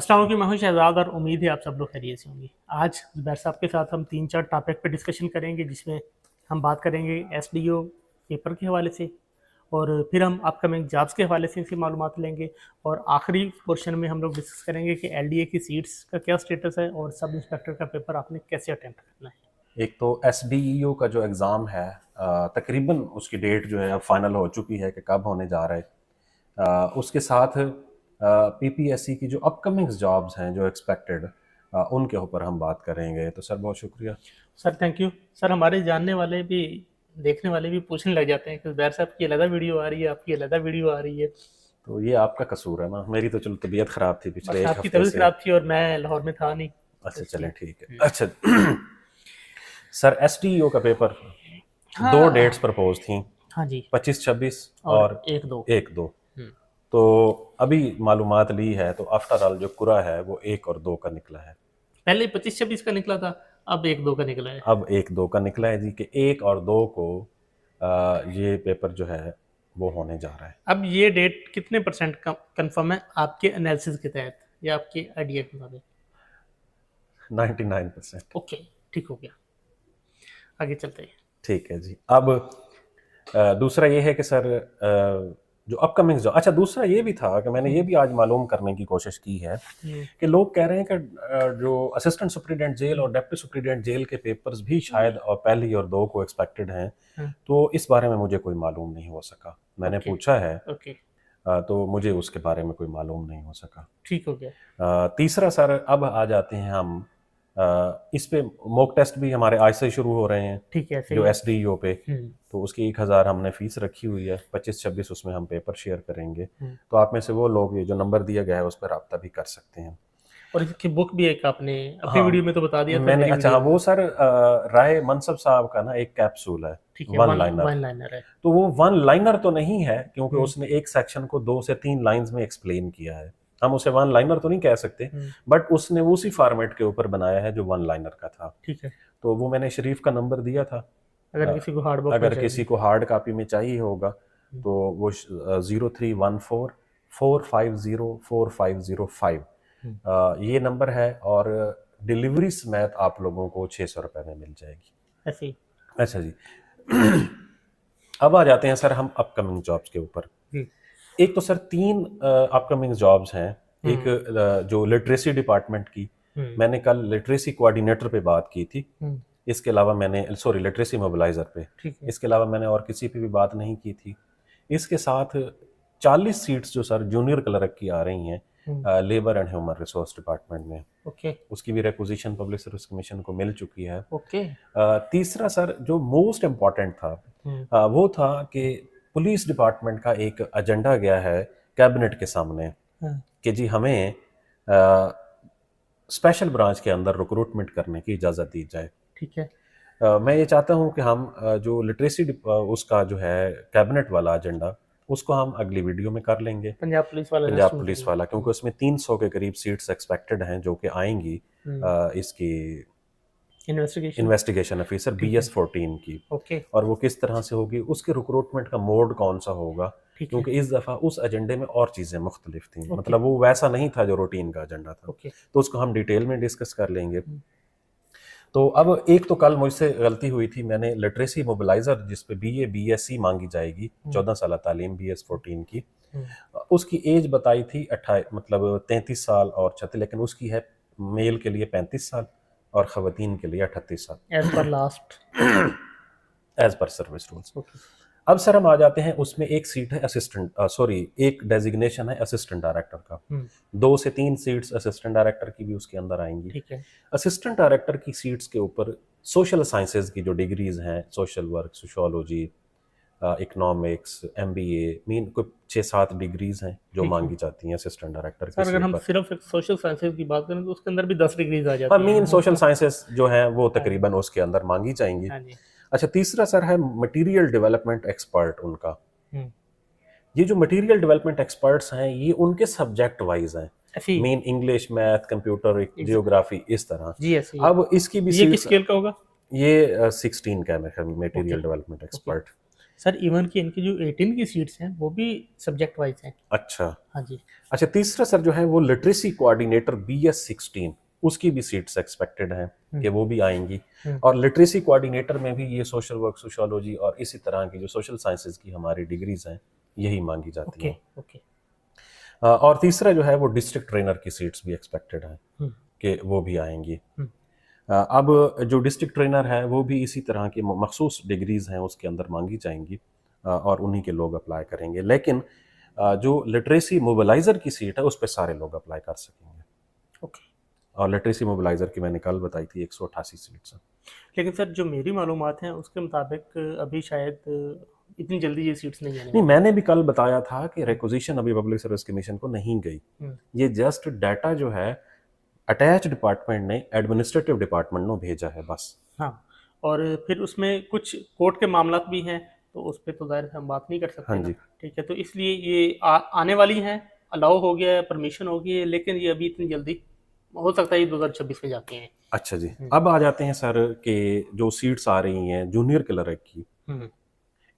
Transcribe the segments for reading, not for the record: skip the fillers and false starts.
अस्सलाम वालेकुम, मैं हूं शहजाद और उम्मीद है आप सब लोग खैरियत से होंगे। आज ज़ुबैर साहब के साथ हम 3-4 टॉपिक पे डिस्कशन करेंगे, जिसमें हम बात करेंगे एसडीओ पेपर के हवाले से, और फिर हम अपकमिंग जॉब्स के हवाले से इनकी मालूमात लेंगे, और आखिरी पोर्शन में हम लोग डिस्कस करेंगे कि एलडीए की सीट्स का क्या स्टेटस है और सब इंस्पेक्टर का पेपर आपने कैसे अटेम्प्ट करना है। एक तो एसडीईओ का जो एग्ज़ाम है तकरीबन उसकी डेट जो है अब फाइनल हो चुकी है कि कब होने जा रहा है। उसके साथ पीपीएससी की जो अपकमिंग जॉब्स हैं जो एक्सपेक्टेड उनके ऊपर हम बात करेंगे। तो सर बहुत शुक्रिया। Sir thank you. सर हमारे जानने वाले भी, देखने वाले भी पूछने लग जाते हैं कि ज़ुबैर साहब की अलग वीडियो आ रही है, आपकी अलग वीडियो आ रही है। तो ये आपका कसूर है ना, मेरी तो चलो तबीयत ख़राब थी पिछले बस एक आपकी हफ्ते तबीयत से। खराब थी और मैं लाहौर में था नहीं, तो अच्छा इसलिए। चलें ठीक है। अच्छा सर एसडीईओ का पेपर दो हाँ। डेट्स प्रपोज थी, हाँ जी। 25-26 और और 1-2। 1-2। तो अभी मालूमात ली है तो आफ्टर ऑल जो कुरा है वो 1 और 2 का निकला है। पहले 25-26 का निकला था, अब 1-2 का निकला है। अब 1-2 का निकला है जी कि 1 और 2 को ये पेपर जो है वो होने जा रहा है। अब ये डेट कितने परसेंट कंफर्म है आपके एनालिसिस के तहत या आपके आइडिया के मुताबिक? 99%। ओके, ठीक हो गया, आगे चलते हैं। ठीक है जी। अब दूसरा ये है कि सर जो अपकमिंग जो अच्छा दूसरा ये भी था कि मैंने ये भी आज मालूम करने की कोशिश की है कि लोग कह रहे हैं कि जो असिस्टेंट सुप्रीडेंट जेल और डिप्टी सुप्रीडेंट जेल के पेपर्स भी शायद और पहली और 2 को एक्सपेक्टेड हैं। तो इस बारे में मुझे कोई मालूम नहीं हो सका। मैंने ओके पूछा है ओके, तो मुझे उसके बारे में कोई मालूम नहीं हो सका। ठीक हो गया। तीसरा सर अब आ जाते हैं हम इस पे मॉक टेस्ट भी हमारे आज से शुरू हो रहे हैं ठीक है, जो सही एसडीईओ पे। है। तो उसकी 1000 हमने फीस रखी हुई है, 25-26 उसमें हम पेपर शेयर करेंगे। तो आप में से वो लोग ये जो नंबर दिया गया है उस पर रब्ता भी कर सकते हैं। और इसकी बुक भी एक आपने अपनी हाँ वीडियो में तो बता दिया था, मैंने मेरी अच्छा हाँ वीडियो में। वो सर राय मनसब साहब का ना एक कैप्सूल है, ठीक है, one one liner. One liner है। तो वो वन लाइनर तो नहीं है क्योंकि उसने एक सेक्शन को 2 से 3 लाइंस में एक्सप्लेन किया है। हम उसे वन लाइनर तो नहीं कह सकते, बट उसने उसी फॉर्मेट के ऊपर बनाया है जो वन लाइनर का था। ठीक है, तो वो मैंने शरीफ का नंबर दिया था। अगर किसी को हार्ड बुक में अगर किसी चाहिए। को हार्ड कॉपी में चाहिए होगा तो वो 0314 450 4505 ये नंबर है। और डिलीवरी समेत आप लोगों को 600 रुपये में मिल जाएगी। ऐसे ही। अच्छा जी। अब आ जाते हैं सर हम अपकमिंग जॉब्स के ऊपर। एक तो सर 3 अपकमिंग जॉब्स हैं। एक जो लिटरेसी डिपार्टमेंट की, मैंने कल लिटरेसी कोऑर्डिनेटर पे बात की थी। इसके अलावा मैंने सॉरी लिटरेसी मोबिलाइजर पे, इसके अलावा मैंने और किसी पे भी बात नहीं की थी। इसके साथ 40 सीट्स जो सर जूनियर क्लर्क की आ रही हैं labour and human resource department में। ओके उसकी भी रिक्विजिशन पब्लिक सर्विस कमीशन को मिल चुकी है। ओके। तीसरा सर जो मोस्ट इम्पॉर्टेंट था वो था कि पुलिस डिपार्टमेंट का एक एजेंडा गया है कैबिनेट के सामने कि जी हमें स्पेशल ब्रांच के अंदर रिक्रूटमेंट करने की इजाज़त दी जाए। ठीक है। मैं ये चाहता हूँ कि हम जो लिटरेसी उसका जो है कैबिनेट वाला एजेंडा उसको हम अगली वीडियो में कर लेंगे। पंजाब पुलिस वाला पंजाब नेक्स्ट मीटिंग पुलिस में। वाला क्योंकि उसमें 300 के करीब सीट्स एक्सपेक्टेड हैं जो कि आएंगी इसकी इन्वेस्टिगेशन। इन्वेस्टिगेशन ऑफिसर BS14 की। ओके। और वो किस तरह से होगी, उसके रिक्रूटमेंट का मोड कौन सा होगा, क्योंकि इस दफ़ा उस एजेंडे में और चीज़ें मुख्तलिफ थी। मतलब वो वैसा नहीं था जो रूटीन का एजेंडा था। तो उसको हम डिटेल में डिस्कस कर लेंगे। तो अब एक तो कल मुझसे गलती हुई थी, मैंने लिटरेसी मोबिलाइजर जिस पे BA BSc मांगी जाएगी 14 साल तालीम BS14 की, उसकी एज बताई थी 33 साल और 36, लेकिन उसकी है मेल के लिए 35 साल और ख़वातीन के लिए 38 साल as per last, as per service rules. अब सर हम आ जाते हैं उसमें एक सीट है असिस्टेंट एक डेजिग्नेशन है असिस्टेंट डायरेक्टर का। 2 से 3 सीट्स असिस्टेंट डायरेक्टर की भी उसके अंदर आएंगी। ठीक है। असिस्टेंट डायरेक्टर की सीट्स के ऊपर सोशल साइंसेज की जो डिग्रीज हैं, social work, sociology, economics, MBA, mean कुछ 6-7 डिग्रीज हैं जो मांगी जाती हैं असिस्टेंट डायरेक्टर के। अगर हम सिर्फ सोशल साइंसेज की बात करें तो उसके अंदर भी 10 डिग्रीज आ जाती हाँ, हैं। मीन सोशल साइंसेज जो हैं वो तकरीबन उसके अंदर मांगी जाएंगी। अच्छा, तीसरा सर है मटेरियल डेवलपमेंट एक्सपर्ट उनका। ये जो मटेरियल डेवलपमेंट एक्सपर्ट्स हैं ये उनके सब्जेक्ट वाइज हैं, mean English, math, computer, geography, इस तरह। अब इसकी भी ये किस स्केल का होगा? ये 16 का है material development expert. Sir even कि इनकी जो 18 की सीट्स हैं वो भी सब्जेक्ट वाइज हैं। अच्छा। हाँ जी। अच्छा, तीसरा सर जो है वो लिटरेसी कोऑर्डिनेटर BS16, उसकी भी सीट्स एक्सपेक्टेड हैं कि वो भी आएंगी। और लिटरेसी कोऑर्डिनेटर में भी ये सोशल वर्क, सोशियोलॉजी और इसी तरह की जो सोशल साइंसेज की हमारी डिग्रीज हैं यही मांगी जाती हैं। ओके। और तीसरा जो है वो डिस्ट्रिक्ट ट्रेनर की सीट्स भी एक्सपेक्टेड हैं कि वो भी आएंगी। अब जो डिस्ट्रिक्ट ट्रेनर है वो भी इसी तरह की मखसूस डिग्रीज हैं उसके अंदर मांगी जाएंगी और उन्हीं के लोग अप्लाई करेंगे। लेकिन जो लिटरेसी मोबिलाइज़र की सीट है उस पर सारे लोग अप्लाई कर सकेंगे। ओके। और लिटरेसी मोबिलाइज़र की मैंने कल बताई थी 188 सीट्स हैं। लेकिन सर जो मेरी मालूमात हैं उसके मुताबिक अभी शायद इतनी जल्दी ये सीट्स नहीं आने नहीं, मैंने भी कल बताया था कि रिक्वेजिशन अभी पब्लिक सर्विस कमीशन को नहीं गई। ये जस्ट डाटा जो है अटैच डिपार्टमेंट ने एडमिनिस्ट्रेटिव डिपार्टमेंट ने भेजा है बस। हाँ, और फिर उसमें कुछ कोर्ट के मामलात भी हैं तो उस पर तो ज़ाहिर है हम बात नहीं कर सकते। हाँ जी। ठीक है, तो इसलिए ये आने वाली हैं, अलाउ हो गया है, परमिशन हो गई है, लेकिन ये अभी इतनी जल्दी हो सकता है ये 2026 में जाती हैं। अच्छा जी, अब आ जाते हैं सर कि जो सीट्स आ रही हैं जूनियर क्लर्क की।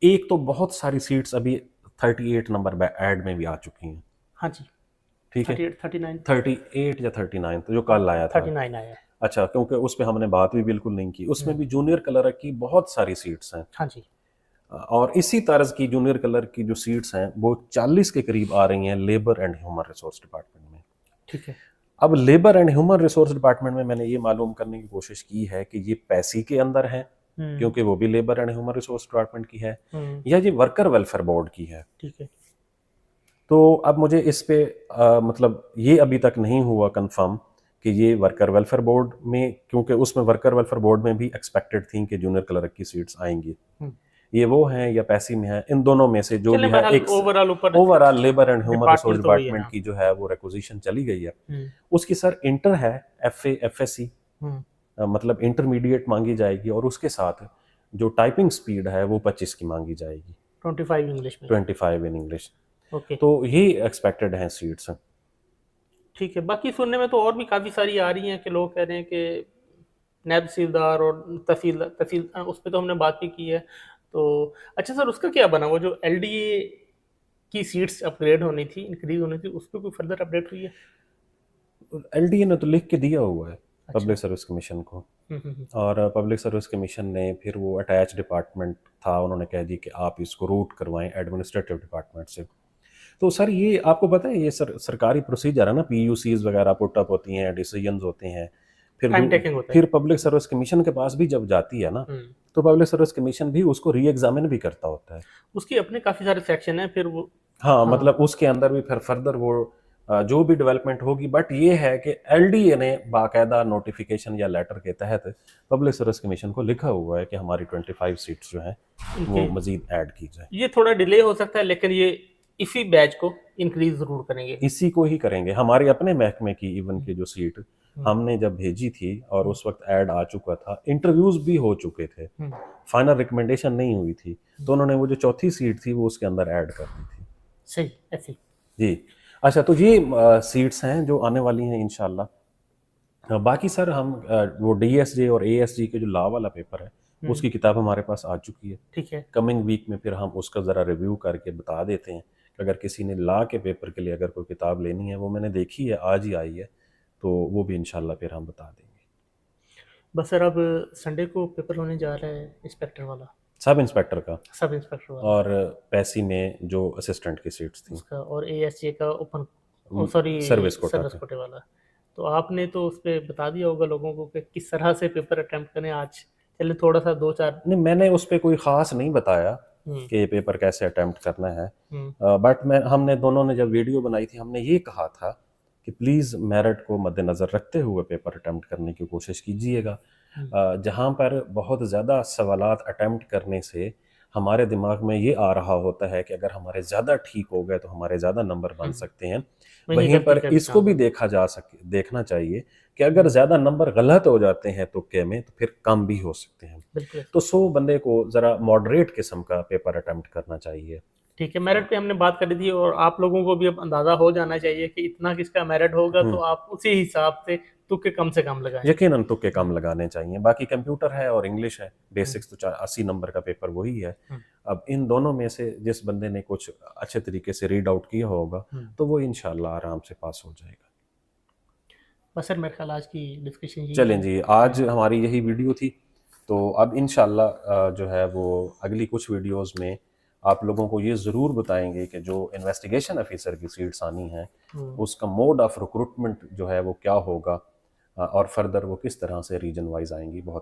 एक तो बहुत सारी सीट्स अभी 38 नंबर ऐड में भी आ चुकी हैं। हाँ जी, ठीक है, 38 या 39 तो जो कल आया था। 39 आया है। अच्छा, क्योंकि उस पर हमने बात भी बिल्कुल नहीं की। उसमें भी जूनियर क्लर्क की बहुत सारी सीट्स हैं। हाँ जी। और इसी तरह की जूनियर क्लर्क की जो सीट्स हैं वो 40 के करीब आ रही हैं labour and human resource department में। ठीक है। अब labour and human resource department में मैंने ये मालूम करने की कोशिश की है कि ये पैसी के अंदर है क्योंकि वो भी labour and human resource department की है या ये वर्कर वेलफेयर बोर्ड की है। ठीक है। तो अब मुझे इस पे मतलब ये अभी तक नहीं हुआ कंफर्म कि ये वर्कर वेलफेयर बोर्ड में, क्योंकि उसमें वर्कर वेलफेयर बोर्ड में भी एक्सपेक्टेड थी कि जूनियर क्लर्क की सीट्स आएंगी। ये वो हैं या पैसी में है, इन दोनों में से जो भी है एक overall labour and human resource department की जो है वो रिक्वेजिशन चली गई है। उसकी सर इंटर है FA FSC मतलब इंटरमीडिएट मांगी जाएगी और उसके साथ जो टाइपिंग स्पीड है वो 25 की मांगी जाएगी, 25 इंग्लिश में, 25 इन इंग्लिश। ओके। तो ये एक्सपेक्टेड हैं सीट्स। ठीक है, बाकी सुनने में तो और भी काफ़ी सारी आ रही हैं कि लोग कह रहे हैं कि नायब तहसीलदार और तहसील उस पर तो हमने बात भी की है। तो अच्छा सर, उसका क्या बना, वो जो LDA की सीट्स अपग्रेड होनी थी, इंक्रीज होनी थी, उस पर कोई फर्दर अपडेट हुई है? LDA ने तो लिख के दिया हुआ है पब्लिक सर्विस कमीशन को। और पब्लिक सर्विस कमीशन ने फिर वो अटैच डिपार्टमेंट था, उन्होंने कह दी कि आप इसको रूट करवाएं एडमिनिस्ट्रेटिव डिपार्टमेंट से। तो सर ये आपको पता है ये सरकारी प्रोसीजर है ना, PUCs वगैरह पुटअप होती हैं, डिसीजंस होते हैं, फिर पब्लिक सर्विस कमीशन के पास भी जब जाती है ना तो पब्लिक सर्विस कमीशन भी उसको री एग्जामिन भी करता होता है। उसके अपने काफ़ी सारे सेक्शन हैं फिर वो। हाँ, मतलब उसके अंदर भी फिर फर्दर वो जो भी डेवलपमेंट होगी। बट ये है कि LDA ने बाकायदा नोटिफिकेशन या लेटर के तहत पब्लिक सर्विस कमीशन को लिखा हुआ है कि हमारी 25 सीट्स जो हैं वो मजीद ऐड की जाए। ये थोड़ा डिले हो सकता है लेकिन ये इसी बैच को इंक्रीज जरूर करेंगे, इसी को ही करेंगे। हमारे अपने महकमे की इवन की जो सीट हमने जब भेजी थी और उस वक्त ऐड आ चुका था, इंटरव्यूज भी हो चुके थे, फाइनल रिकमेंडेशन नहीं हुई थी, तो उन्होंने वो जो चौथी सीट थी वो उसके अंदर ऐड कर दी थी। सही, ऐसी जी। अच्छा, तो ये सीट्स हैं जो आने वाली हैं इंशाल्लाह। बाकी सर हम वो DSJ और ASG के जो लॉ वाला पेपर है उसकी किताब हमारे पास आ चुकी है। ठीक है, कमिंग वीक में फिर हम उसका ज़रा रिव्यू करके बता देते हैं कि अगर किसी ने लॉ के पेपर के लिए अगर कोई किताब लेनी है, वो मैंने देखी है, आज ही आई है, तो वो भी इंशाल्लाह फिर हम बता देंगे। बस सर अब संडे को पेपर होने जा रहा है इंस्पेक्टर वाला, सब इंस्पेक्टर का, सब इंस्पेक्टर वाला, और पैसी में जो असिस्टेंट की सीट्स थी उसका, और ASJ का ओपन सॉरी सर्विस कोटे वाला। तो आपने तो उस पर बता दिया होगा लोगों को कि किस तरह से पेपर अटेम्प्ट करें। आज चलिए थोड़ा सा 2-4 नहीं, मैंने उस पर कोई ख़ास नहीं बताया कि ये पेपर कैसे अटेम्प्ट करना है। बट हमने दोनों ने जब वीडियो बनाई थी हमने ये कहा था कि प्लीज़ मेरिट को मद्देनज़र रखते हुए पेपर अटेम्प्ट करने की कोशिश कीजिएगा। जहाँ पर बहुत ज़्यादा सवालात अटेम्प्ट करने से हमारे दिमाग में ये आ रहा होता है कि अगर हमारे ज़्यादा ठीक हो गए तो हमारे ज़्यादा नंबर बन सकते हैं, वहीं पर इसको भी देखना चाहिए कि अगर ज़्यादा नंबर गलत हो जाते हैं तुक्के में तो फिर कम भी हो सकते हैं। तो 100 बंदे को ज़रा मॉडरेट किस्म का पेपर अटेम्प्ट करना चाहिए। ठीक है, मेरिट पे हमने बात करी थी और आप लोगों को भी अब अंदाजा हो जाना चाहिए कि इतना किसका मेरिट होगा, तो आप उसी हिसाब से तुक्के कम से कम लगाएं। यकीनन तुक्के कम लगाने चाहिए। बाकी कंप्यूटर है और इंग्लिश है, बेसिक्स तो 80 नंबर का पेपर वही है। अब इन दोनों में से जिस बंदे ने कुछ अच्छे तरीके से रीड आउट किया होगा तो वो इंशाल्लाह आराम से पास हो जाएगा। बस सर मेरे ख्याल आज की डिस्कशन यही चलें है। जी, आज हमारी यही वीडियो थी। तो अब इंशाल्लाह जो है वो अगली कुछ वीडियोस में आप लोगों को ये ज़रूर बताएंगे कि जो इन्वेस्टिगेशन ऑफिसर की सीट्स आनी है उसका मोड ऑफ रिक्रूटमेंट जो है वो क्या होगा और फर्दर वो किस तरह से रीजन वाइज आएंगी। बहुत